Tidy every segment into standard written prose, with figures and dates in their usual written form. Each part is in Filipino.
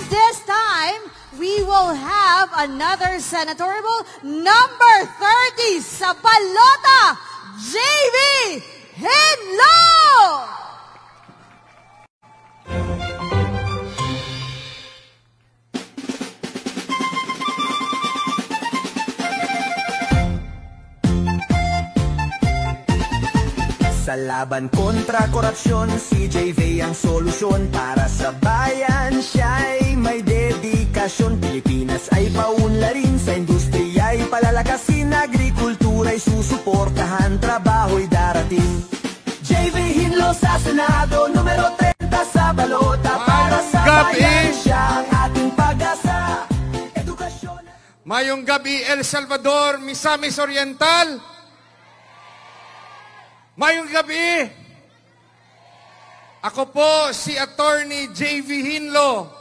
this time, we will have another senatorial number 30 sa balota, JV Hinlo! Sa laban kontra korupsyon, si JV ang solusyon. Para sa bayan, siya'y may dedikasyon. Pilipinas ay paunlarin, sa industriya ay palalakasin. Agrikultura'y susuportahan, trabaho'y darating. JV Hinlo sa Senado, numero 30 sa balota. Para sa bayan, siya ang ating pag-asa. Edukasyon. Mayong gabi, El Salvador, Misamis Oriental. Mayong gabi, ako po si Attorney JV Hinlo,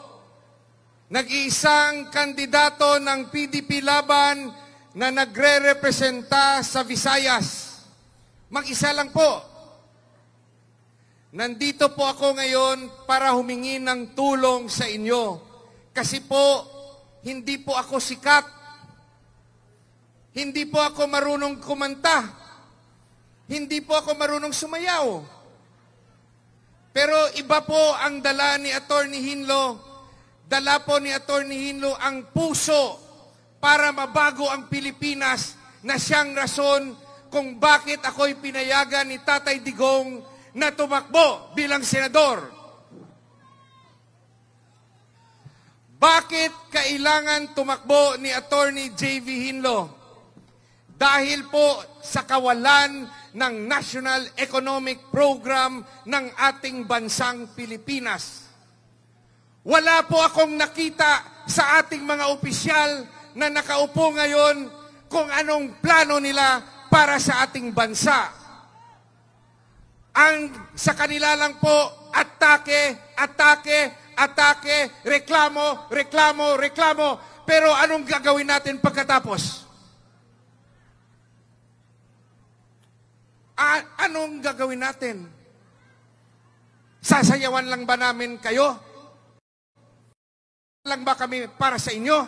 nag-iisang kandidato ng PDP Laban na nagre-representa sa Visayas. Mag-isa lang po. Nandito po ako ngayon para humingi ng tulong sa inyo. Kasi po, hindi po ako sikat. Hindi po ako marunong kumanta. Hindi po ako marunong sumayaw. Pero iba po ang dala ni Attorney Hinlo. Dala po ni Attorney Hinlo ang puso para mabago ang Pilipinas na siyang rason kung bakit ako'y pinayagan ni Tatay Digong na tumakbo bilang senador. Bakit kailangan tumakbo ni Attorney JV Hinlo? Dahil po sa kawalan ng National Economic Program ng ating bansang Pilipinas. Wala po akong nakita sa ating mga opisyal na nakaupo ngayon kung anong plano nila para sa ating bansa. Ang sa kanila lang po, atake, atake, atake, reklamo, reklamo, reklamo. Pero anong gagawin natin pagkatapos? Anong gagawin natin? Sasayawan lang ba namin kayo? Lang ba kami para sa inyo?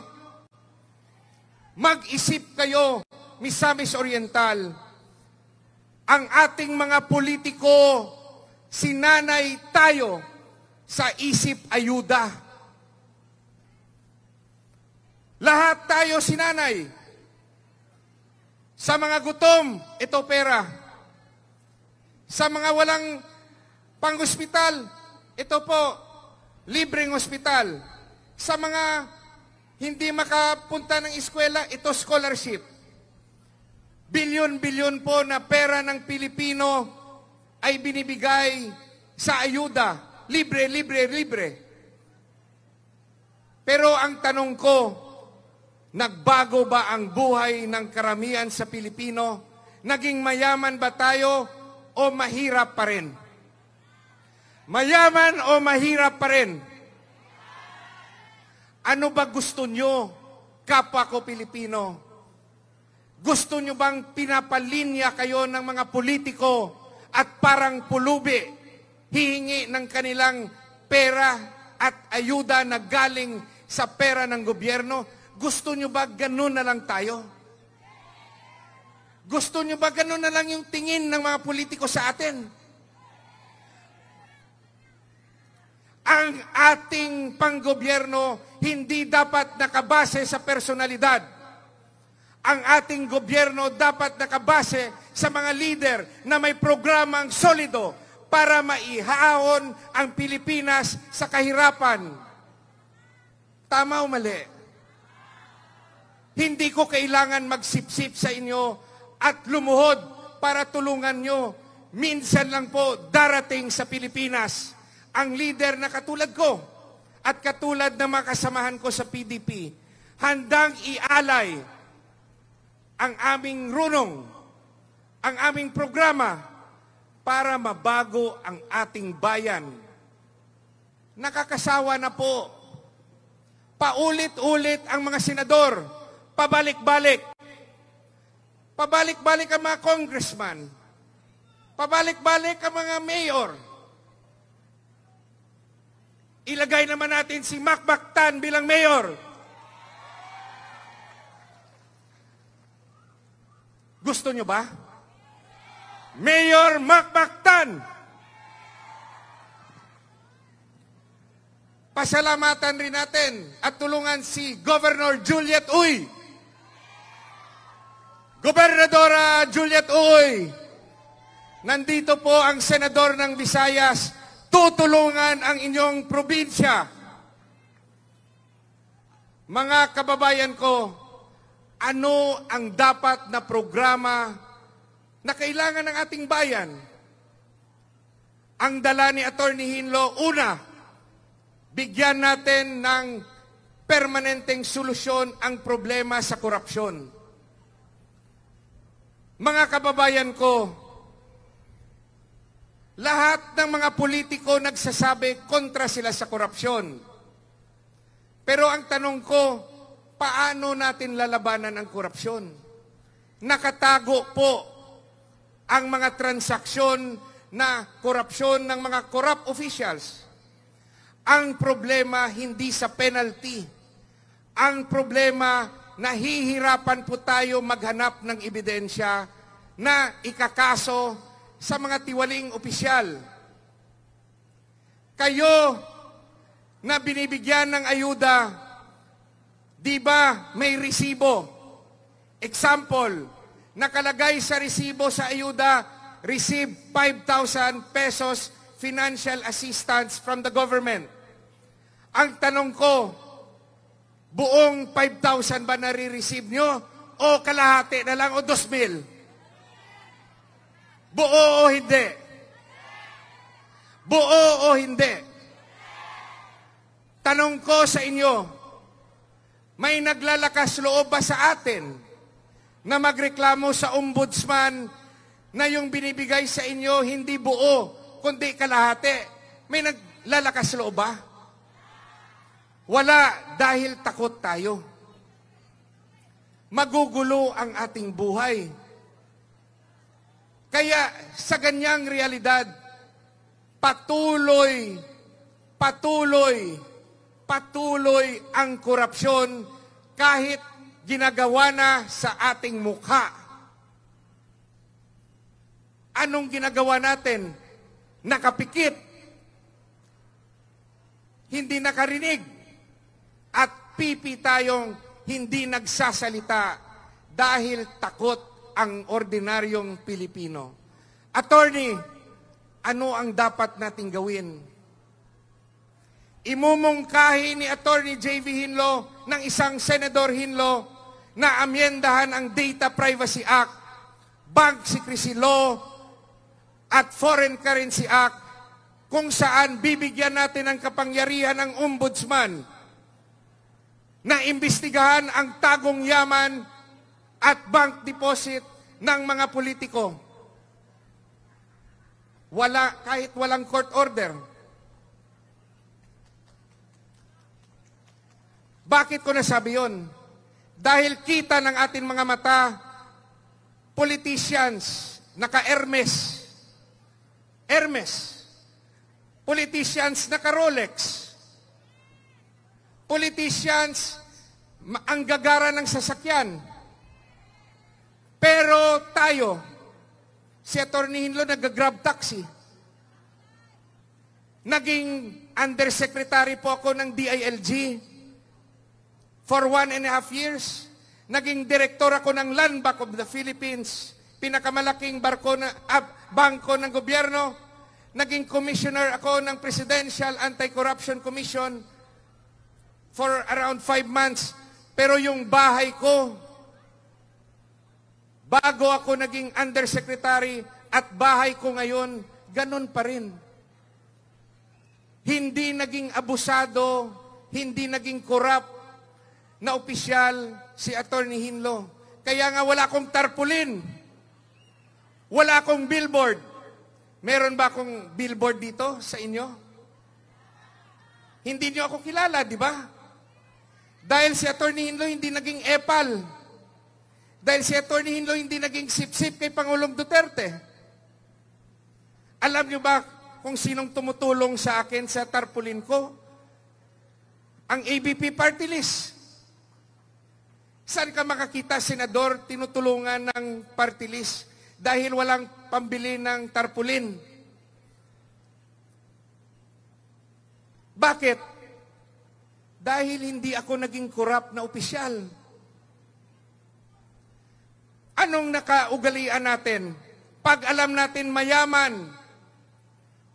Mag-isip kayo, Misamis Oriental. Ang ating mga politiko, sinanay tayo sa isip ayuda. Lahat tayo sinanay. Sa mga gutom, ito pera. Sa mga walang pang-hospital, ito po, libreng hospital. Sa mga hindi makapunta ng eskwela, ito scholarship. Bilyon-bilyon po na pera ng Pilipino ay binibigay sa ayuda. Libre, libre, libre. Pero ang tanong ko, nagbago ba ang buhay ng karamihan sa Pilipino? Naging mayaman ba tayo o mahirap pa rin? Mayaman o mahirap pa rin? Ano ba gusto nyo, kapwa ko Pilipino? Gusto nyo bang pinapalinya kayo ng mga politiko at parang pulubi, hihingi ng kanilang pera at ayuda na galing sa pera ng gobyerno? Gusto nyo ba ganun na lang tayo? Gusto nyo ba ganun na lang yung tingin ng mga politiko sa atin? Ang ating panggobyerno hindi dapat nakabase sa personalidad. Ang ating gobyerno dapat nakabase sa mga leader na may programang solido para maihaon ang Pilipinas sa kahirapan. Tama o mali? Hindi ko kailangan magsipsip sa inyo at lumuhod para tulungan nyo. Minsan lang po darating sa Pilipinas ang leader na katulad ko at katulad ng mga kasamahan ko sa PDP, handang ialay ang aming runong, ang aming programa para mabago ang ating bayan. Nakakasawa na po. Paulit-ulit ang mga senador, pabalik-balik. Pabalik-balik ang mga congressman. Pabalik-balik ang mga mayor. ilagay naman natin si Macmac Tan bilang mayor. Gusto nyo ba? Mayor Macmac Tan. Pasalamatan rin natin at tulungan si Governor Juliet Uy. Gobernadora Juliet Uy, nandito po ang senador ng Visayas, tutulungan ang inyong probinsya. Mga kababayan ko, ano ang dapat na programa na kailangan ng ating bayan? Ang dala ni Attorney Hinlo, una, bigyan natin ng permanenteng solusyon ang problema sa korupsyon. Mga kababayan ko, lahat ng mga politiko nagsasabi kontra sila sa korupsyon. Pero ang tanong ko, paano natin lalabanan ang korupsyon? Nakatago po ang mga transaksyon na korupsyon ng mga corrupt officials. Ang problema hindi sa penalty. Ang problema, nahihirapan po tayo maghanap ng ebidensya na ikakaso sa mga tiwaling opisyal. Kayo na binibigyan ng ayuda, di ba may resibo? Example, nakalagay sa resibo sa ayuda, receive 5,000 pesos financial assistance from the government. Ang tanong ko, buong 5,000 ba nare-receive nyo? O kalahati na lang o 2,000? Buo o hindi? Buo o hindi? Tanong ko sa inyo, may naglalakas loob ba sa atin na magreklamo sa ombudsman na yung binibigay sa inyo hindi buo, kundi kalahati? May naglalakas loob ba? Wala, dahil takot tayo. Magugulo ang ating buhay. Kaya sa ganyang realidad, patuloy ang korupsyon kahit ginagawa na sa ating mukha. Anong ginagawa natin? Nakapikit. Hindi nakarinig. At pipi tayong hindi nagsasalita dahil takot ang ordinaryong Pilipino. Attorney, ano ang dapat nating gawin? Imumungkahi ni Attorney J.V. Hinlo ng isang Senador Hinlo na amyendahan ang Data Privacy Act, Bank Secrecy Law, at Foreign Currency Act, kung saan bibigyan natin ng kapangyarihan ng ombudsman na imbestigahan ang tagong yaman at bank deposit ng mga politiko. Kahit walang court order. Bakit ko nasabi yun? Dahil kita ng ating mga mata, politicians, naka-Hermes. Hermes. Politicians, naka-Rolex. Politicians, ang gagara ng sasakyan. Pero tayo, si Atty. Hinlo nag-grab taxi. Naging undersecretary po ako ng DILG for 1.5 years. Naging director ako ng Land Bank of the Philippines, pinakamalaking bangko ng gobyerno. Naging commissioner ako ng Presidential Anti-Corruption Commission for around 5 months. Pero yung bahay ko, bago ako naging undersecretary at bahay ko ngayon, ganun pa rin. Hindi naging abusado, hindi naging corrupt na opisyal si Atty. Hinlo. Kaya nga wala akong tarpaulin. Wala akong billboard. Meron ba akong billboard dito sa inyo? Hindi niyo ako kilala, di ba? Dahil si Atty. Hinlo hindi naging epal. Dahil si Atty. Hinlo hindi naging sip-sip kay Pangulong Duterte. Alam niyo ba kung sinong tumutulong sa akin sa tarpaulin ko? ang ABP party list. Saan ka makakita, senador, tinutulungan ng party list dahil walang pambili ng tarpulin? Bakit? Dahil hindi ako naging korap na opisyal. Anong nakaugalian natin? Pag alam natin mayaman,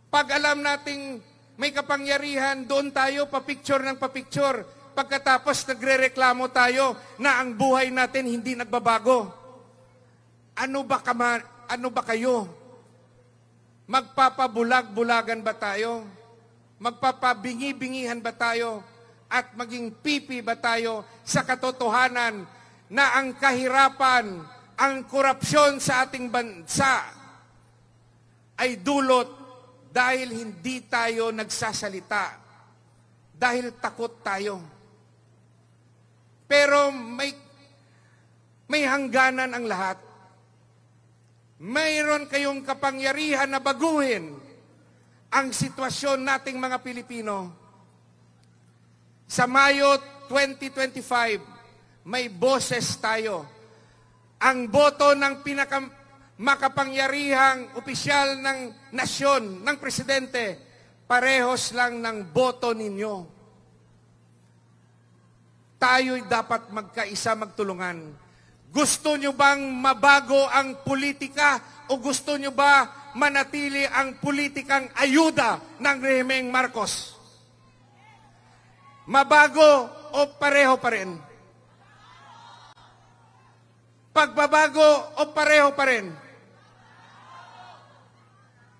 pag alam nating may kapangyarihan, doon tayo papicture ng papicture. Pagkatapos nagrereklamo tayo na ang buhay natin hindi nagbabago. Ano ba kayo? Magpapabulag-bulagan ba tayo? Magpapabingi-bingihan ba tayo? At maging pipi ba tayo sa katotohanan na ang kahirapan, ang korupsyon sa ating bansa ay dulot dahil hindi tayo nagsasalita, dahil takot tayo. Pero may hangganan ang lahat. Mayroon kayong kapangyarihan na baguhin ang sitwasyon nating mga Pilipino. Sa Mayo 2025, may boses tayo. Ang boto ng makapangyarihang opisyal ng nasyon, ng presidente, parehos lang ng boto ninyo. Tayo'y dapat magkaisa, magtulungan. Gusto nyo bang mabago ang politika o gusto nyo ba manatili ang politikang ayuda ng rehimeng Marcos? Mabago o pareho pa rin? Pagbabago o pareho pa rin?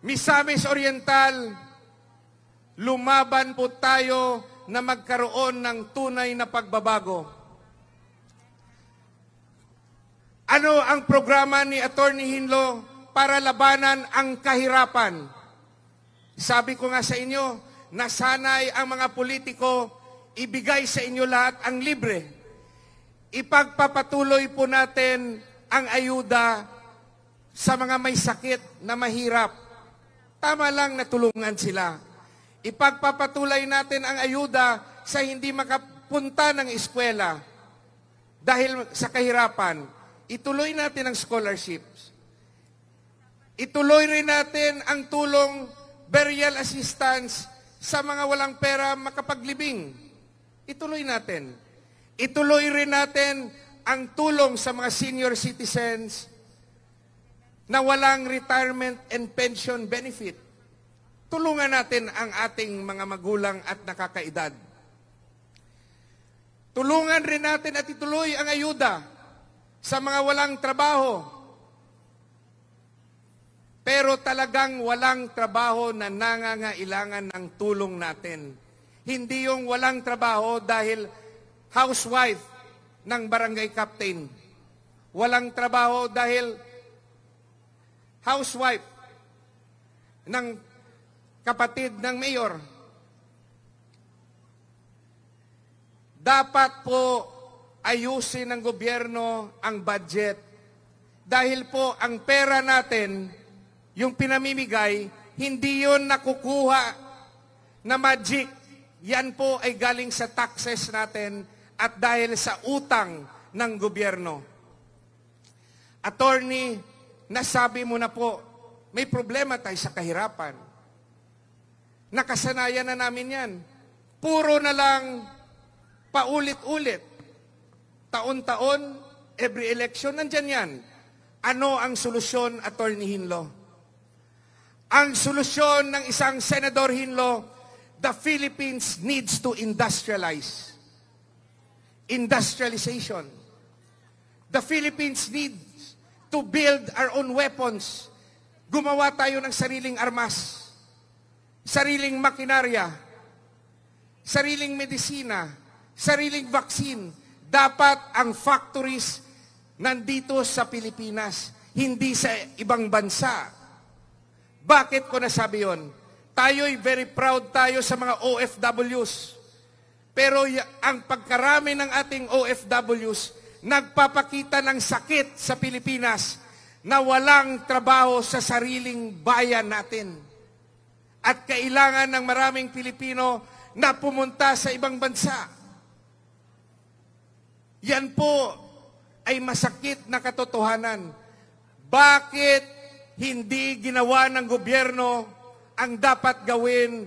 Misamis Oriental, lumaban po tayo na magkaroon ng tunay na pagbabago. Ano ang programa ni Attorney Hinlo para labanan ang kahirapan? Sabi ko nga sa inyo, nasanay ang mga politiko ibigay sa inyo lahat ang libre. Ipagpapatuloy po natin ang ayuda sa mga may sakit na mahirap. Tama lang na tulungan sila. Ipagpapatuloy natin ang ayuda sa hindi makapunta ng eskwela dahil sa kahirapan. Ituloy natin ang scholarships. Ituloy rin natin ang tulong burial assistance sa mga walang pera makapaglibing. Ituloy natin. Ituloy rin natin ang tulong sa mga senior citizens na walang retirement and pension benefit. Tulungan natin ang ating mga magulang at nakakaedad. Tulungan rin natin at ituloy ang ayuda sa mga walang trabaho. Pero talagang walang trabaho na nangangailangan ng tulong natin. Hindi yung walang trabaho dahil housewife ng barangay captain. Walang trabaho dahil housewife ng kapatid ng mayor. Dapat po ayusin ng gobyerno ang budget. Dahil po ang pera natin, yung pinamimigay, hindi yun nakukuha na magic. Yan po ay galing sa taxes natin at dahil sa utang ng gobyerno. Attorney, nasabi mo na po, may problema tayo sa kahirapan. Nakasanayan na namin yan. Puro na lang paulit-ulit. Taon-taon, every election, nandyan yan. Ano ang solusyon, Attorney Hinlo? Ang solusyon ng isang Senador Hinlo, the Philippines needs to industrialize. Industrialization. The Philippines needs to build our own weapons. Gumawa tayo ng sariling armas. Sariling makinarya, sariling medisina, sariling vaccine. Dapat ang factories nandito sa Pilipinas, hindi sa ibang bansa. Bakit ko nasabi yun? Tayo'y very proud tayo sa mga OFWs. Pero ang pagkarami ng ating OFWs, nagpapakita ng sakit sa Pilipinas na walang trabaho sa sariling bayan natin. At kailangan ng maraming Pilipino na pumunta sa ibang bansa. Yan po ay masakit na katotohanan. Bakit hindi ginawa ng gobyerno ang dapat gawin?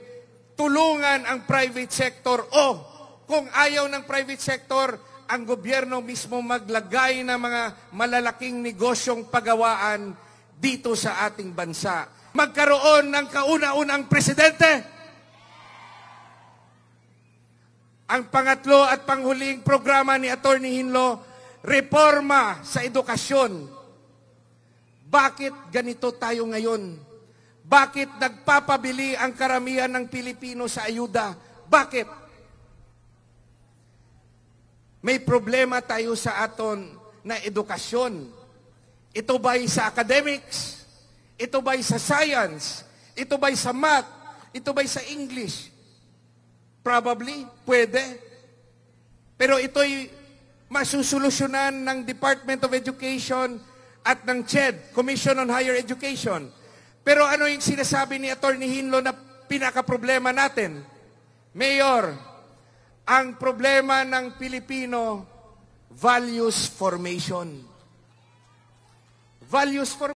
Tulungan ang private sector o kung ayaw ng private sector, ang gobyerno mismo maglagay ng mga malalaking negosyong pagawaan dito sa ating bansa. Magkaroon ng kauna-unang presidente. Ang pangatlo at panghuling programa ni Attorney Hinlo, reforma sa edukasyon. Bakit ganito tayo ngayon? Bakit nagpapabili ang karamihan ng Pilipino sa ayuda? Bakit? May problema tayo sa aton na edukasyon. Ito ba'y sa academics? Ito ba'y sa science? Ito ba'y sa math? Ito ba'y sa English? Probably, pwede. Pero ito'y masusolusyonan ng Department of Education at ng CHED, Commission on Higher Education. Pero ano yung sinasabi ni Attorney Hinlo na pinaka-problema natin? Mayor, ang problema ng Pilipino, values formation. Values formation.